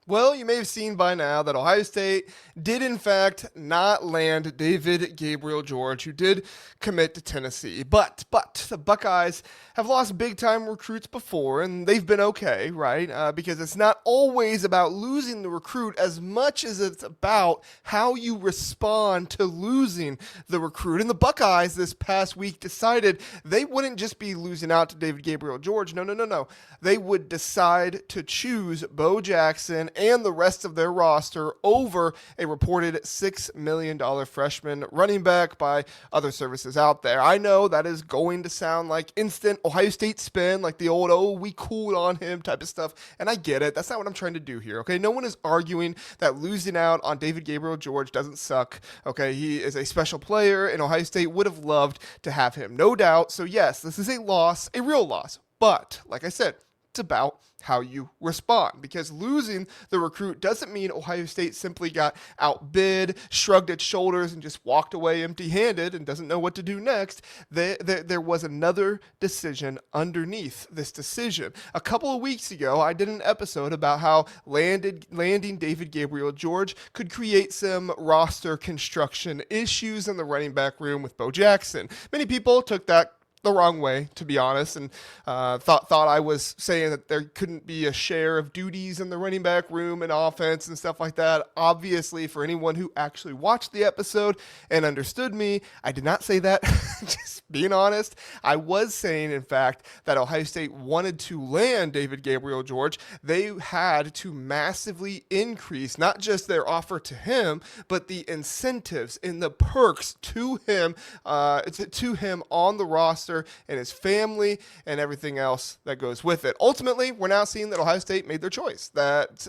Well, you may have seen by now that Ohio State did, in fact, not land David Gabriel Georges, who did commit to Tennessee. But the Buckeyes have lost big-time recruits before, and they've been okay, right? Because it's not always about losing the recruit as much as it's about how you respond to losing the recruit. And the Buckeyes this past week decided they wouldn't just be losing out to David Gabriel Georges. No. They would decide to choose Bo Jackson and the rest of their roster over a reported $6 million freshman running back by other services out there. I know that is going to sound like instant Ohio State spin, like the old, oh, we cooled on him type of stuff, and I get it. That's not what I'm trying to do here, okay? No one is arguing that losing out on David Gabriel Georges doesn't suck, okay? He is a special player, and Ohio State would have loved to have him, no doubt. So yes, this is a loss, a real loss, but like I said, it's about how you respond, because losing the recruit doesn't mean Ohio State simply got outbid, shrugged its shoulders, and just walked away empty-handed and doesn't know what to do next. There was another decision underneath this decision. A couple of weeks ago, I did an episode about how landing David Gabriel Georges could create some roster construction issues in the running back room with Bo Jackson. Many people took that the wrong way, to be honest, and thought I was saying that there couldn't be a share of duties in the running back room and offense and stuff like that. Obviously, for anyone who actually watched the episode and understood me, I did not say that. Just being honest, I was saying, in fact, that Ohio State wanted to land David Gabriel Georges. They had to massively increase not just their offer to him, but the incentives and the perks to him on the roster and his family and everything else that goes with it. Ultimately, we're now seeing that Ohio State made their choice, that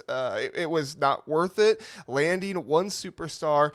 it was not worth it landing one superstar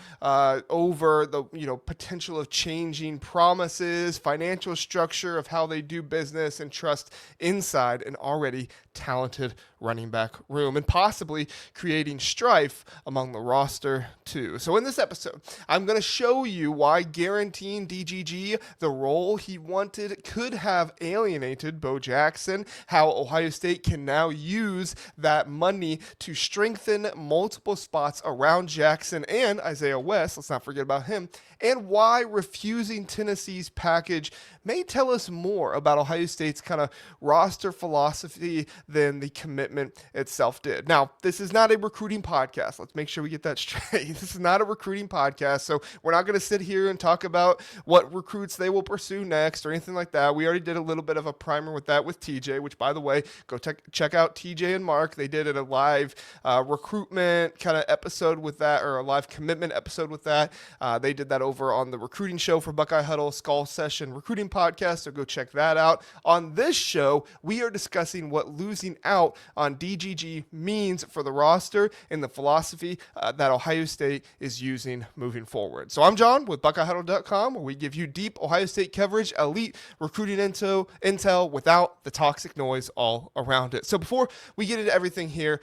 over the potential of changing promises, financial structure of how they do business, and trust inside an already talented running back room, and possibly creating strife among the roster too. So in this episode, I'm going to show you why guaranteeing DGG the role he wanted could have alienated Bo Jackson, how Ohio State can now use that money to strengthen multiple spots around Jackson and Isaiah West, let's not forget about him, and why refusing Tennessee's package may tell us more about Ohio State's kind of roster philosophy than the commitment itself did. Now, this is not a recruiting podcast. Let's make sure we get that straight. This is not a recruiting podcast, so we're not going to sit here and talk about what recruits they will pursue next or anything like that. We already did a little bit of a primer with that with TJ, which, by the way, go check out TJ and Mark. They did a live recruitment kind of episode with that, or a live commitment episode with that. They did that over on the recruiting show for Buckeye Huddle, Skull Session Recruiting Podcast, so go check that out. On this show, we are discussing what losing out on DGG means for the roster and the philosophy that Ohio State is using moving forward. So I'm John with BuckeyeHuddle.com, where we give you deep Ohio State coverage, elite recruiting intel without the toxic noise all around it. So before we get into everything here,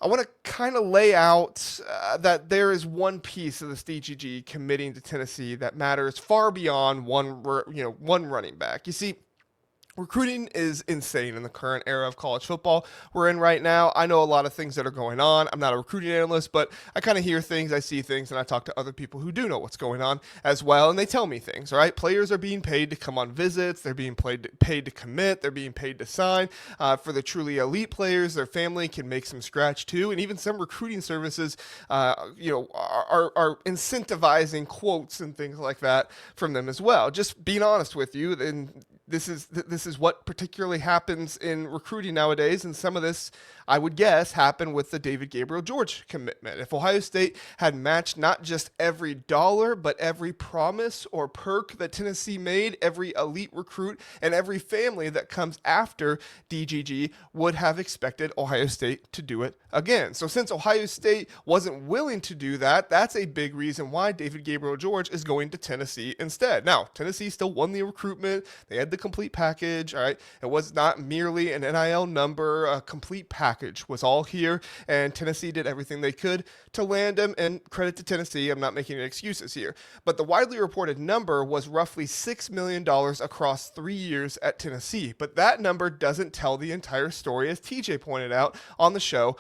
I want to kind of lay out that there is one piece of this DGG committing to Tennessee that matters far beyond one running back. You see, recruiting is insane in the current era of college football we're in right now. I know a lot of things that are going on. I'm not a recruiting analyst, but I kind of hear things, I see things, and I talk to other people who do know what's going on as well, and they tell me things, right? Players are being paid to come on visits. They're being paid to commit. They're being paid to sign. For the truly elite players, their family can make some scratch too, and even some recruiting services, are incentivizing quotes and things like that from them as well. Just being honest with you, and this is what particularly happens in recruiting nowadays, and some of this, I would guess, happened with the David Gabriel Georges commitment. If Ohio State had matched not just every dollar, but every promise or perk that Tennessee made, every elite recruit and every family that comes after DGG would have expected Ohio State to do it again. So since Ohio State wasn't willing to do that, that's a big reason why David Gabriel Georges is going to Tennessee instead. Now, Tennessee still won the recruitment. They had the the complete package. All right. It was not merely an NIL number. A complete package was all here. And Tennessee did everything they could to land him. And credit to Tennessee. I'm not making any excuses here. But the widely reported number was roughly $6 million across 3 years at Tennessee. But that number doesn't tell the entire story, as TJ pointed out on the show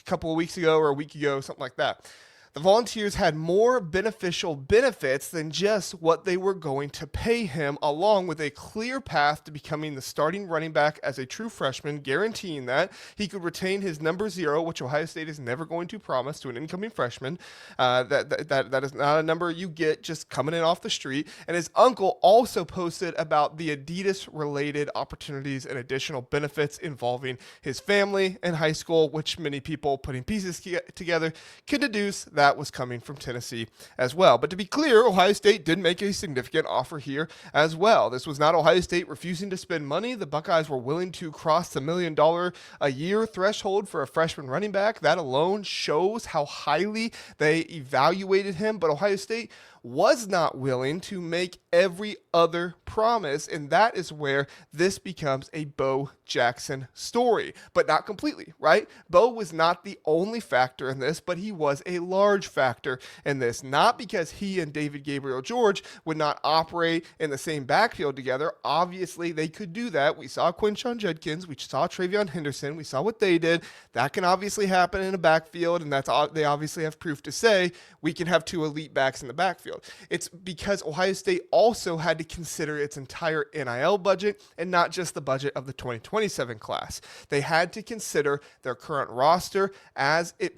couple of weeks ago or a week ago, something like that. The Volunteers had more beneficial benefits than just what they were going to pay him, along with a clear path to becoming the starting running back as a true freshman, guaranteeing that he could retain his number 0, which Ohio State is never going to promise to an incoming freshman. That is not a number you get just coming in off the street. And his uncle also posted about the Adidas-related opportunities and additional benefits involving his family and high school, which many people putting pieces together can deduce that was coming from Tennessee as well. But to be clear, Ohio State did make a significant offer here as well. This was not Ohio State refusing to spend money. The Buckeyes were willing to cross the $1 million a year threshold for a freshman running back. That alone shows how highly they evaluated him. But Ohio State was not willing to make every other promise, and that is where this becomes a Bo Jackson story, but not completely, right? Bo was not the only factor in this, but he was a large factor in this, not because he and David Gabriel Georges would not operate in the same backfield together. Obviously, they could do that. We saw Quinshon Judkins, we saw Travion Henderson, we saw what they did. That can obviously happen in a backfield, and they obviously have proof to say we can have 2 elite backs in the backfield. It's because Ohio State also had to consider its entire NIL budget and not just the budget of the 2027 class. They had to consider their current roster as I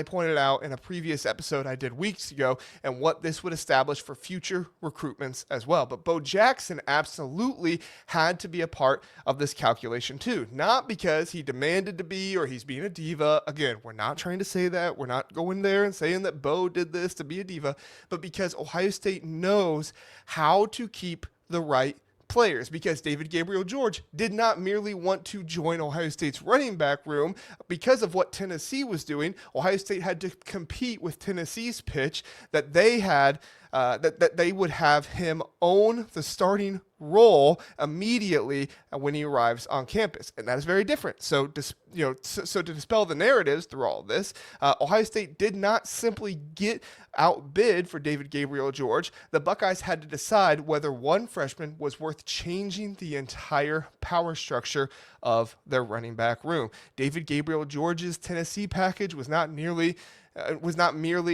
pointed out in a previous episode I did weeks ago, and what this would establish for future recruitments as well. But Bo Jackson absolutely had to be a part of this calculation too, not because he demanded to be or he's being a diva. Again, we're not trying to say that. We're not going there and saying that Bo did this to be a diva, but because Ohio State knows how to keep the right players, because David Gabriel Georges did not merely want to join Ohio State's running back room because of what Tennessee was doing. Ohio State had to compete with Tennessee's pitch that they had, that they would have him own the starting role immediately when he arrives on campus, and that is very different. So to dispel the narratives through all of this, Ohio State did not simply get outbid for David Gabriel Georges. The Buckeyes had to decide whether one freshman was worth changing the entire power structure of their running back room. David Gabriel Georges' Tennessee package was not merely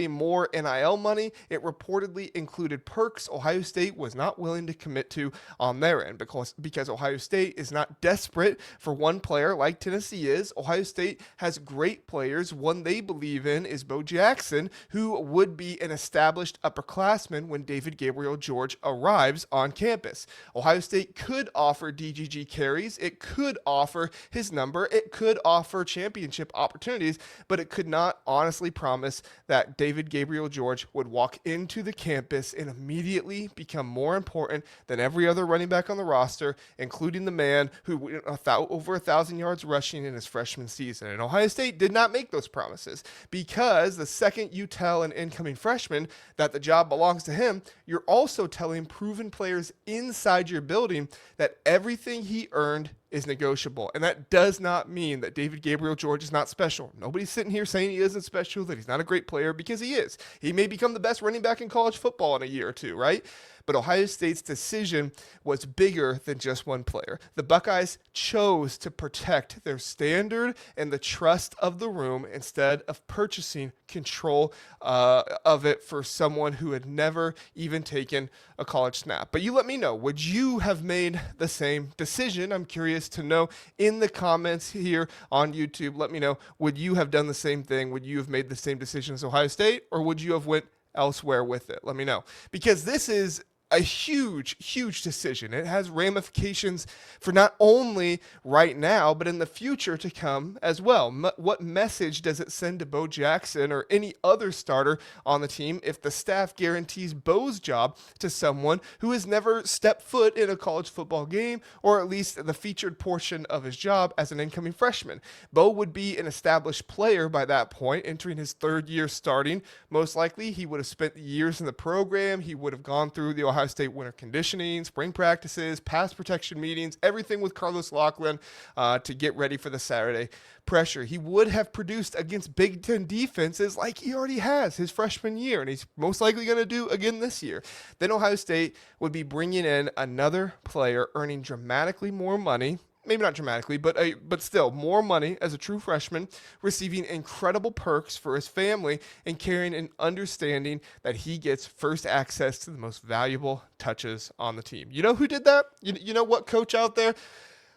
more NIL money. It reportedly included perks Ohio State was not willing to commit to on their end, because Ohio State is not desperate for one player like Tennessee is. Ohio State has great players. One they believe in is Bo Jackson, who would be an established upperclassman when David Gabriel Georges arrives on campus. Ohio State could offer DGG carries. It could offer his number. It could offer championship opportunities, but it could not honestly promise that David Gabriel Georges would walk into the campus and immediately become more important than every other running back on the roster, including the man who went over 1,000 yards rushing in his freshman season. And Ohio State did not make those promises, because the second you tell an incoming freshman that the job belongs to him, you're also telling proven players inside your building that everything he earned is negotiable. And that does not mean that David Gabriel Georges is not special. Nobody's sitting here saying he isn't special, that he's not a great player, because he is. He may become the best running back in college football in a year or two, right? But Ohio State's decision was bigger than just one player. The Buckeyes chose to protect their standard and the trust of the room instead of purchasing control of it for someone who had never even taken a college snap. But you let me know, would you have made the same decision? I'm curious to know in the comments here on YouTube. Let me know, would you have done the same thing? Would you have made the same decision as Ohio State, or would you have went elsewhere with it? Let me know, because this is a huge decision. It has ramifications for not only right now, but in the future to come as well. What message does it send to Bo Jackson or any other starter on the team if the staff guarantees Bo's job to someone who has never stepped foot in a college football game, or at least the featured portion of his job as an incoming freshman? Bo would be an established player by that point, entering his third year starting. Most likely, he would have spent years in the program. He would have gone through the Ohio Ohio State winter conditioning, spring practices, pass protection meetings, everything with Carlos Locklyn to get ready for the Saturday pressure. He would have produced against Big Ten defenses like he already has his freshman year, and he's most likely going to do again this year. Then Ohio State would be bringing in another player earning dramatically more money. Maybe not dramatically, but still more money as a true freshman, receiving incredible perks for his family and carrying an understanding that he gets first access to the most valuable touches on the team. You know who did that? You know what coach out there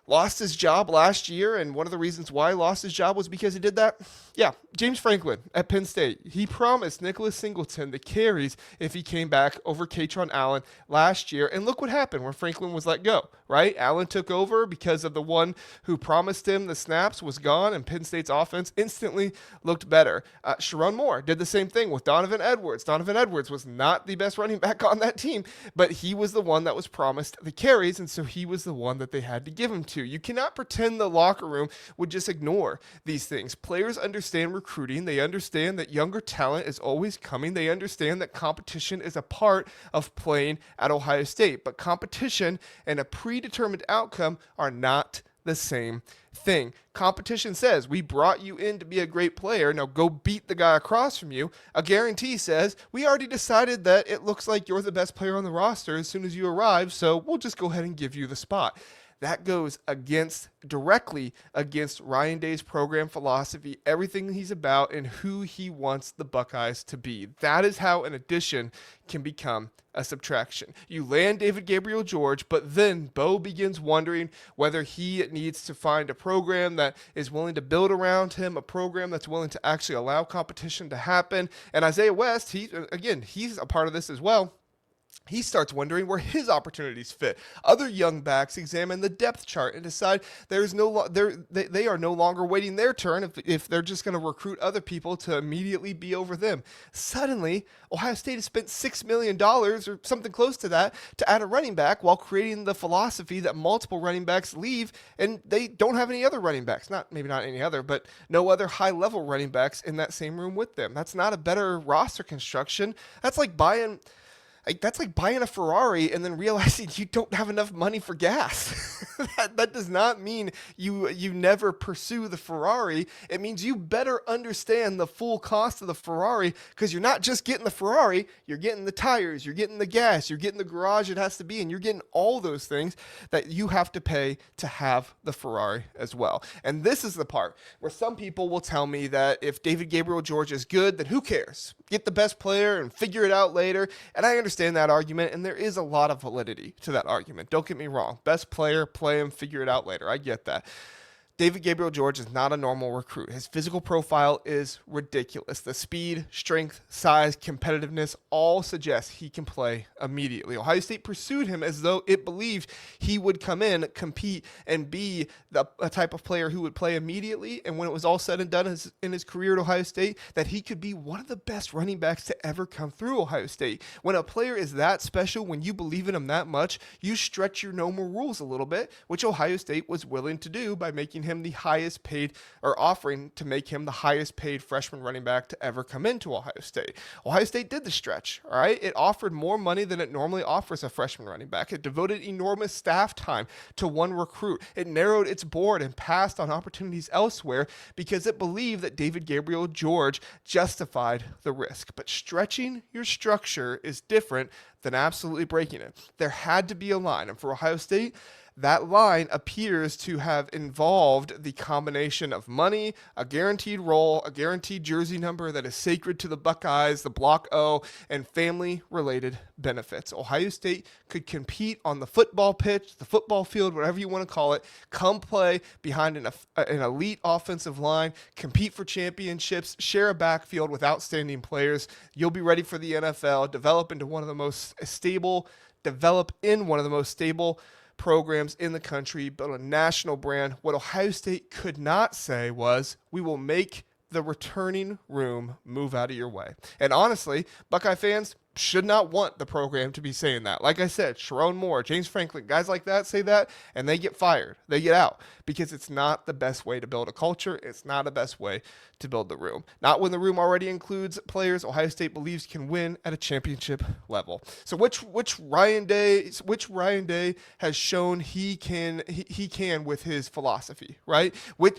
lost his job last year, and one of the reasons why he lost his job was because he did that? Yeah, James Franklin at Penn State. He promised Nicholas Singleton the carries if he came back over Katron Allen last year, and look what happened when Franklin was let go, right? Allen took over because of the one who promised him the snaps was gone, and Penn State's offense instantly looked better. Sharon Moore did the same thing with Donovan Edwards. Donovan Edwards was not the best running back on that team, but he was the one that was promised the carries, and so he was the one that they had to give him to. You cannot pretend the locker room would just ignore these things. Players understand recruiting. They understand that younger talent is always coming. They understand that competition is a part of playing at Ohio State. But competition and a predetermined outcome are not the same thing. Competition says, we brought you in to be a great player. Now go beat the guy across from you. A guarantee says, we already decided that it looks like you're the best player on the roster as soon as you arrive, so we'll just go ahead and give you the spot. That goes directly against Ryan Day's program philosophy, everything he's about, and who he wants the Buckeyes to be. That is how an addition can become a subtraction. You land David Gabriel Georges, but then Bo begins wondering whether he needs to find a program that is willing to build around him, a program that's willing to actually allow competition to happen. And Isaiah West, he's a part of this as well. He starts wondering where his opportunities fit. Other young backs examine the depth chart and decide they are no longer waiting their turn if they're just going to recruit other people to immediately be over them. Suddenly, Ohio State has spent $6 million or something close to that to add a running back while creating the philosophy that multiple running backs leave and they don't have any other running backs. Maybe not any other, but no other high-level running backs in that same room with them. That's not a better roster construction. That's like buying a Ferrari and then realizing you don't have enough money for gas. that does not mean you never pursue the Ferrari. It means you better understand the full cost of the Ferrari, because you're not just getting the Ferrari, you're getting the tires, you're getting the gas, you're getting the garage it has to be, and you're getting all those things that you have to pay to have the Ferrari as well. And this is the part where some people will tell me that if David Gabriel Georges is good, then who cares? Get the best player and figure it out later. And I understand that argument, and there is a lot of validity to that argument. Don't get me wrong. Best player, play him, figure it out later. I get that. David Gabriel Georges is not a normal recruit. His physical profile is ridiculous. The speed, strength, size, competitiveness all suggest he can play immediately. Ohio State pursued him as though it believed he would come in, compete, and be a type of player who would play immediately. And when it was all said and done in his career at Ohio State, that he could be one of the best running backs to ever come through Ohio State. When a player is that special, when you believe in him that much, you stretch your normal rules a little bit, which Ohio State was willing to do by making him the highest paid, or offering to make him the highest paid freshman running back to ever come into Ohio State. Ohio State did the stretch, all right? It offered more money than it normally offers a freshman running back. It devoted enormous staff time to one recruit. It narrowed its board and passed on opportunities elsewhere because it believed that David Gabriel Georges justified the risk. But stretching your structure is different than absolutely breaking it. There had to be a line, and for Ohio State, that line appears to have involved the combination of money, a guaranteed role, a guaranteed jersey number that is sacred to the Buckeyes, the Block O, and family-related benefits. Ohio State could compete on the football pitch, the football field, whatever you want to call it, come play behind an elite offensive line, compete for championships, share a backfield with outstanding players. You'll be ready for the NFL, develop in one of the most stable programs in the country, build a national brand. What Ohio State could not say was, we will make the returning room move out of your way. And honestly, Buckeye fans, should not want the program to be saying that. Like I said, Sharon Moore, James Franklin, guys like that say that, and they get fired. They get out because it's not the best way to build a culture. It's not the best way to build the room. Not when the room already includes players Ohio State believes can win at a championship level. So which Ryan Day has shown he can with his philosophy, right?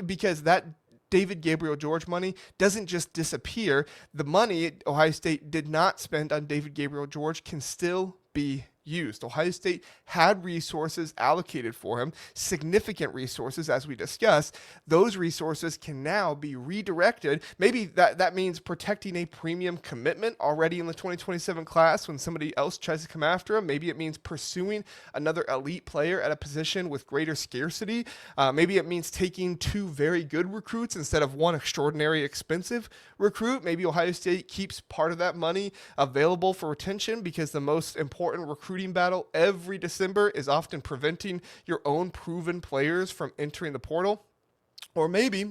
Because that David Gabriel George money doesn't just disappear. The money Ohio State did not spend on David Gabriel George can still be used. Ohio State had resources allocated for him, significant resources, as we discussed. Those resources can now be redirected. Maybe that means protecting a premium commitment already in the 2027 class when somebody else tries to come after him. Maybe it means pursuing another elite player at a position with greater scarcity. Maybe it means taking two very good recruits instead of one extraordinary expensive recruit. Maybe Ohio State keeps part of that money available for retention because the most important recruiting battle every December is often preventing your own proven players from entering the portal. Or maybe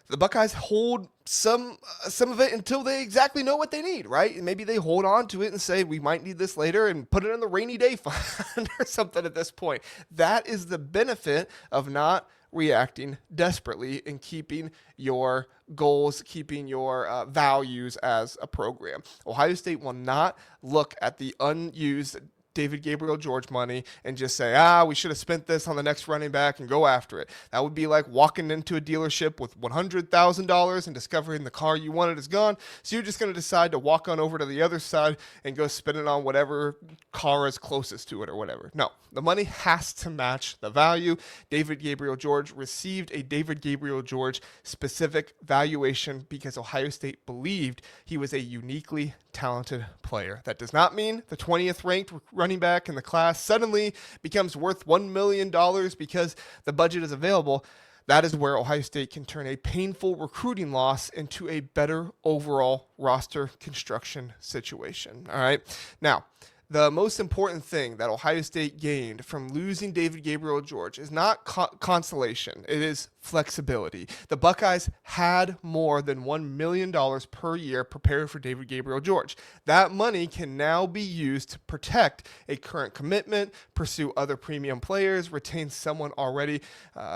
the Buckeyes hold some of it until they exactly know what they need, right? And maybe they hold on to it and say, we might need this later and put it in the rainy day fund or something at this point. That is the benefit of not reacting desperately and keeping your goals, keeping your values as a program. Ohio State will not look at the unused David Gabriel George money and just say, we should have spent this on the next running back and go after it. That would be like walking into a dealership with $100,000 and discovering the car you wanted is gone. So you're just going to decide to walk on over to the other side and go spend it on whatever car is closest to it or whatever. No, the money has to match the value. David Gabriel George received a David Gabriel George specific valuation because Ohio State believed he was a uniquely talented player. That does not mean the 20th ranked running back in the class suddenly becomes worth $1 million because the budget is available. That is where Ohio State can turn a painful recruiting loss into a better overall roster construction situation. All right. Now, the most important thing that Ohio State gained from losing David Gabriel George is not consolation. It is flexibility. The Buckeyes had more than $1 million per year prepared for David Gabriel George. That money can now be used to protect a current commitment, pursue other premium players, retain someone already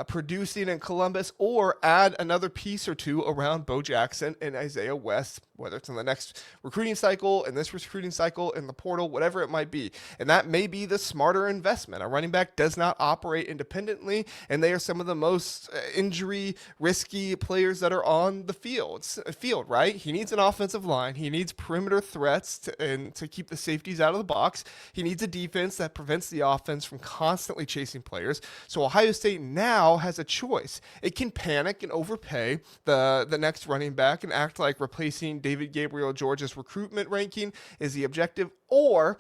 producing in Columbus, or add another piece or two around Bo Jackson and Isaiah West, whether it's in the next recruiting cycle, in this recruiting cycle, in the portal, whatever it might be. And that may be the smarter investment. A running back does not operate independently, and they are some of the most injury risky players that are on the field, right? He needs an offensive line. He needs perimeter threats to keep the safeties out of the box. He needs a defense that prevents the offense from constantly chasing players. So Ohio State now has a choice. It can panic and overpay the next running back and act like replacing David Gabriel George's recruitment ranking is the objective, or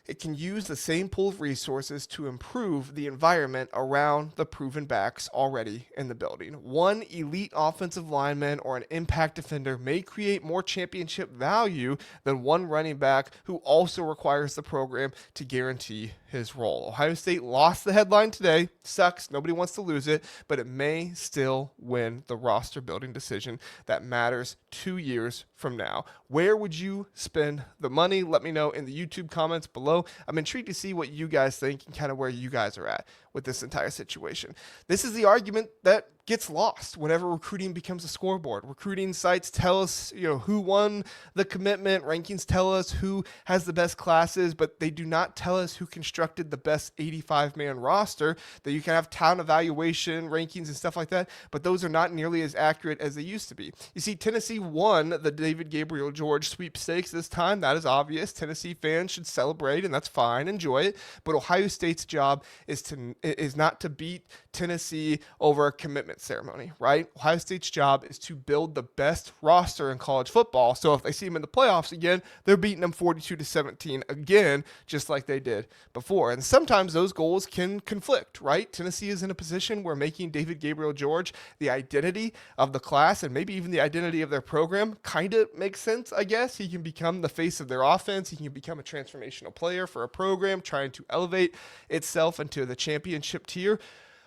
it can use the same pool of resources to improve the environment around the proven backs already in the building. One elite offensive lineman or an impact defender may create more championship value than one running back who also requires the program to guarantee his role. Ohio State lost the headline today. Sucks. Nobody wants to lose it, but it may still win the roster building decision that matters 2 years from now. Where would you spend the money? Let me know in the YouTube comments below. I'm intrigued to see what you guys think and kind of where you guys are at with this entire situation. This is the argument that gets lost whenever recruiting becomes a scoreboard. Recruiting sites tell us, who won the commitment. Rankings tell us who has the best classes, but they do not tell us who constructed the best 85-man roster. That you can have town evaluation rankings and stuff like that, but those are not nearly as accurate as they used to be. You see, Tennessee won the David Gabriel George sweepstakes this time. That is obvious. Tennessee fans should celebrate, and that's fine. Enjoy it. But Ohio State's job is not to beat Tennessee over a commitment ceremony, right? Ohio State's job is to build the best roster in college football. So if they see them in the playoffs again, they're beating them 42-17 again, just like they did before. And sometimes those goals can conflict, right? Tennessee is in a position where making David Gabriel George the identity of the class and maybe even the identity of their program kind of makes sense, I guess. He can become the face of their offense. He can become a transformational player for a program trying to elevate itself into the championship tier.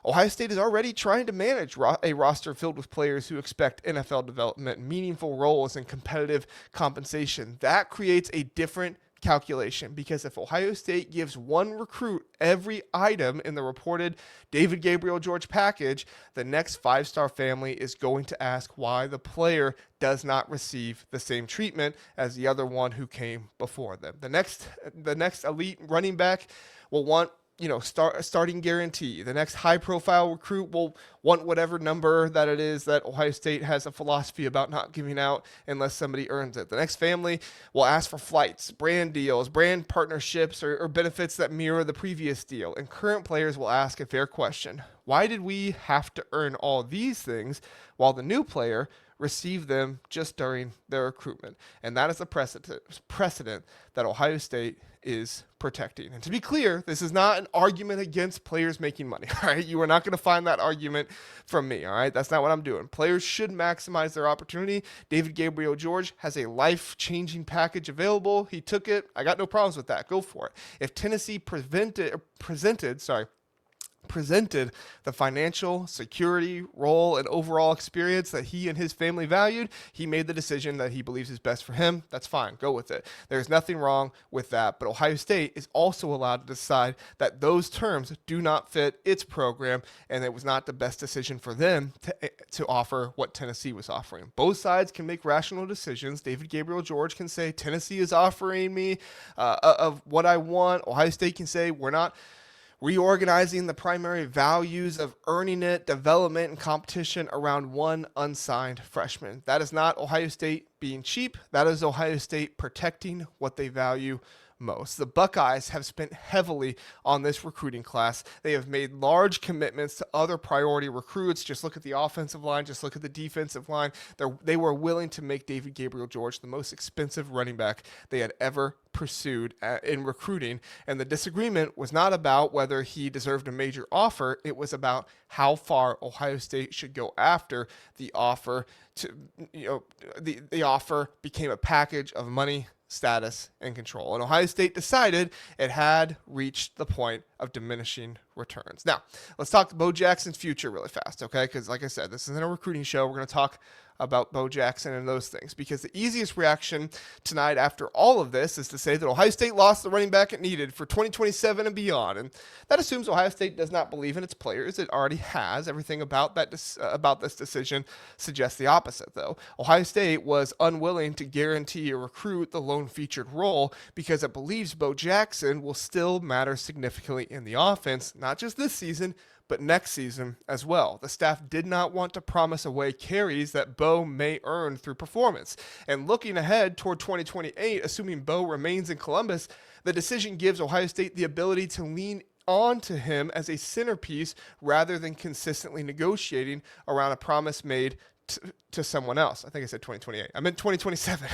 Ohio State is already trying to manage a roster filled with players who expect NFL development, meaningful roles, and competitive compensation. That creates a different calculation, because if Ohio State gives one recruit every item in the reported David Gabriel Georges package, the next five-star family is going to ask why the player does not receive the same treatment as the other one who came before them. The next elite running back will want starting guarantee. The next high-profile recruit will want whatever number that it is that Ohio State has a philosophy about not giving out unless somebody earns it. The next family will ask for flights, brand deals, brand partnerships, or benefits that mirror the previous deal. And current players will ask a fair question: why did we have to earn all these things while the new player received them just during their recruitment? And that is a precedent that Ohio State is protecting. And to be clear, this is not an argument against players making money, all right? You are not going to find that argument from me, all right? That's not what I'm doing. Players should maximize their opportunity. David Gabriel Georges has a life-changing package available. He took it. I got no problems with that. Go for it. If Tennessee presented the financial security, role, and overall experience that he and his family valued, he made the decision that he believes is best for him. That's fine. Go with it. There's nothing wrong with that. But Ohio State is also allowed to decide that those terms do not fit its program, and it was not the best decision for them to offer what Tennessee was offering. Both sides can make rational decisions. David Gabriel Georges can say, Tennessee is offering me of what I want. Ohio State can say, we're not reorganizing the primary values of earning it, development, and competition around one unsigned freshman. That is not Ohio State being cheap. That is Ohio State protecting what they value most. The Buckeyes have spent heavily on this recruiting class. They have made large commitments to other priority recruits. Just look at the offensive line. Just look at the defensive line. They were willing to make David Gabriel Georges the most expensive running back they had ever pursued in recruiting. And the disagreement was not about whether he deserved a major offer. It was about how far Ohio State should go after the offer. The offer became a package of money, status, and control. And Ohio State decided it had reached the point of diminishing returns. Now, let's talk Bo Jackson's future really fast, okay? Because like I said, this isn't a recruiting show. We're going to talk about Bo Jackson and those things, because the easiest reaction tonight after all of this is to say that Ohio State lost the running back it needed for 2027 and beyond. And that assumes Ohio State does not believe in its players. It already has. Everything about this decision suggests the opposite, though. Ohio State was unwilling to guarantee a recruit the lone featured role because it believes Bo Jackson will still matter significantly in the offense, not just this season, but next season as well. The staff did not want to promise away carries that Bo may earn through performance. And looking ahead toward 2028, assuming Bo remains in Columbus, the decision gives Ohio State the ability to lean onto him as a centerpiece rather than consistently negotiating around a promise made to someone else. I think I said 2028. I meant 2027.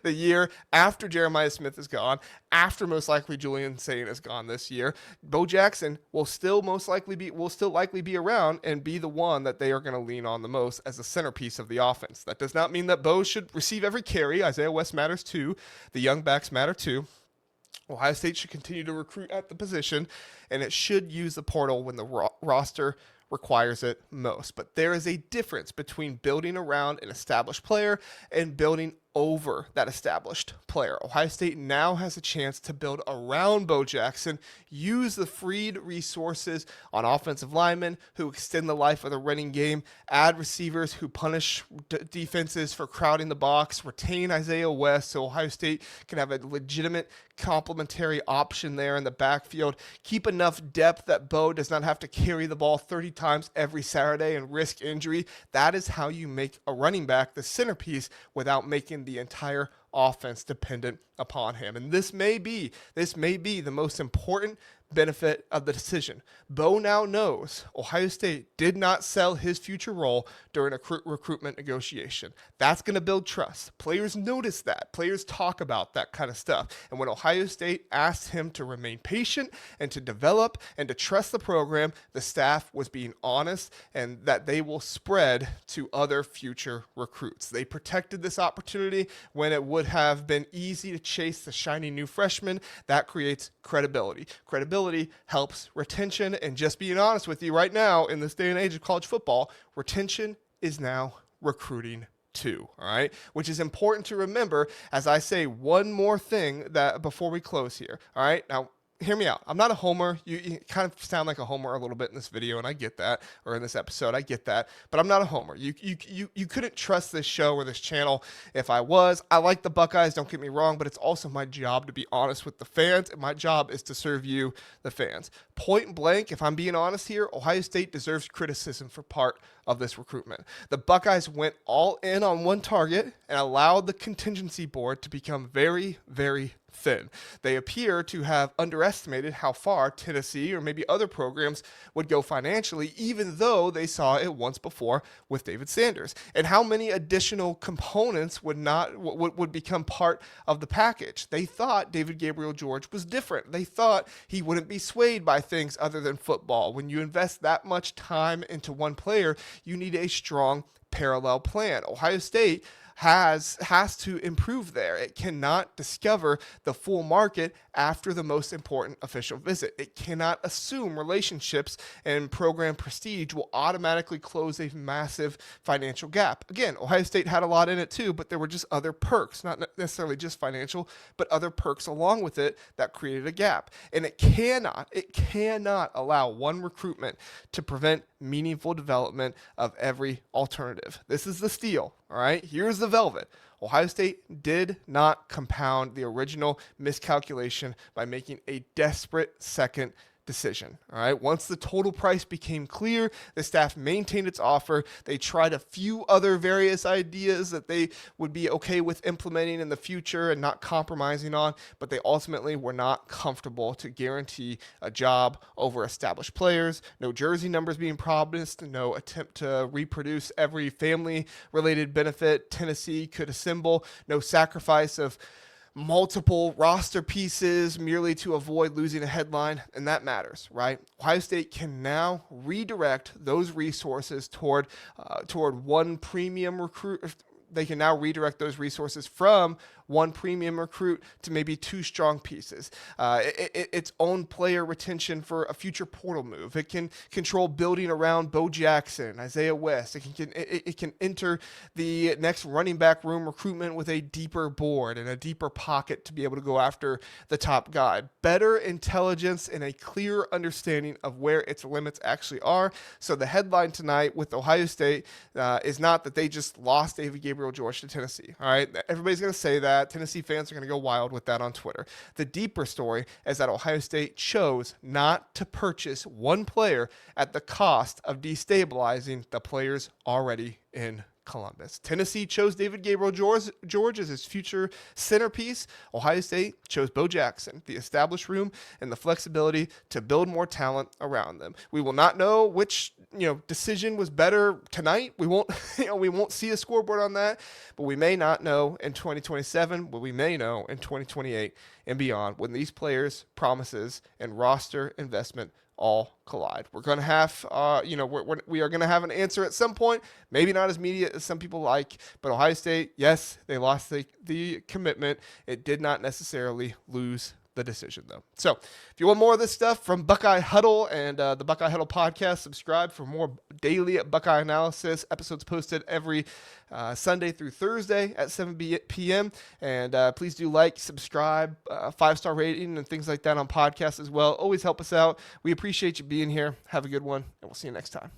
The year after Jeremiah Smith is gone, after most likely Julian Sayin is gone this year. Bo Jackson will still likely be around and be the one that they are going to lean on the most as the centerpiece of the offense. That does not mean that Bo should receive every carry. Isaiah West matters too. The young backs matter too. Ohio State should continue to recruit at the position, and it should use the portal when the roster requires it most. But there is a difference between building around an established player and building over that established player. Ohio State now has a chance to build around Bo Jackson, use the freed resources on offensive linemen who extend the life of the running game, add receivers who punish defenses for crowding the box, retain Isaiah West so Ohio State can have a legitimate complementary option there in the backfield, keep enough depth that Bo does not have to carry the ball 30 times every Saturday and risk injury. That is how you make a running back the centerpiece without making the entire offense dependent upon him. And this may be the most important benefit of the decision. Bo now knows Ohio State did not sell his future role during a recruitment negotiation. That's going to build trust. Players notice that. Players talk about that kind of stuff. And when Ohio State asked him to remain patient and to develop and to trust the program, the staff was being honest and that they will spread to other future recruits. They protected this opportunity when it would have been easy to chase the shiny new freshman. That creates credibility. Credibility stability helps retention. And just being honest with you right now, in this day and age of college football, retention is now recruiting too, all right? Which is important to remember as I say one more thing that before we close here, all right? Now, hear me out. I'm not a homer. You kind of sound like a homer a little bit in this video, and I get that, or in this episode, I get that, but I'm not a homer. You couldn't trust this show or this channel if I was. I like the Buckeyes, don't get me wrong, but it's also my job to be honest with the fans, and my job is to serve you, the fans. Point blank, if I'm being honest here, Ohio State deserves criticism for part of this recruitment. The Buckeyes went all in on one target and allowed the contingency board to become very, very thin. They appear to have underestimated how far Tennessee or maybe other programs would go financially, even though they saw it once before with David Sanders, and how many additional components would become part of the package. They thought David Gabriel Georges was different. They thought he wouldn't be swayed by things other than football. When you invest that much time into one player, you need a strong parallel plan. Ohio State has to improve there. It cannot discover the full market after the most important official visit. It cannot assume relationships and program prestige will automatically close a massive financial gap. Again, Ohio State had a lot in it too, but there were just other perks, not necessarily just financial, but other perks along with it that created a gap. And it cannot allow one recruitment to prevent meaningful development of every alternative. This is the steal, all right? Here's the velvet. Ohio State did not compound the original miscalculation by making a desperate second decision. All right. Once the total price became clear, the staff maintained its offer. They tried a few other various ideas that they would be okay with implementing in the future and not compromising on, but they ultimately were not comfortable to guarantee a job over established players. No jersey numbers being promised, no attempt to reproduce every family related benefit Tennessee could assemble, no sacrifice of multiple roster pieces merely to avoid losing a headline, and that matters, right? Ohio State can now redirect those resources toward one premium recruit. They can now redirect those resources from one premium recruit to maybe two strong pieces. Its own player retention for a future portal move. It can control building around Bo Jackson, Isaiah West. It can enter the next running back room recruitment with a deeper board and a deeper pocket to be able to go after the top guy. Better intelligence and a clear understanding of where its limits actually are. So the headline tonight with Ohio State is not that they just lost David Gabriel Georges to Tennessee. All right, everybody's going to say that. Tennessee fans are going to go wild with that on Twitter. The deeper story is that Ohio State chose not to purchase one player at the cost of destabilizing the players already in Columbus. Tennessee chose David Gabriel Georges as his future centerpiece. Ohio State chose Bo Jackson, the established room, and the flexibility to build more talent around them. We will not know which decision was better tonight. We won't we won't see a scoreboard on that, but we may not know in 2027, but we may know in 2028 and beyond when these players' promises and roster investment all collide. We're going to have, we are going to have an answer at some point, maybe not as immediate as some people like, but Ohio State, yes, they lost the commitment. It did not necessarily lose the decision, though. So if you want more of this stuff from Buckeye Huddle and the Buckeye Huddle podcast, subscribe for more daily Buckeye analysis. Episodes posted every Sunday through Thursday at 7 p.m. And please do like, subscribe, 5-star rating, and things like that on podcasts as well. Always help us out. We appreciate you being here. Have a good one, and we'll see you next time.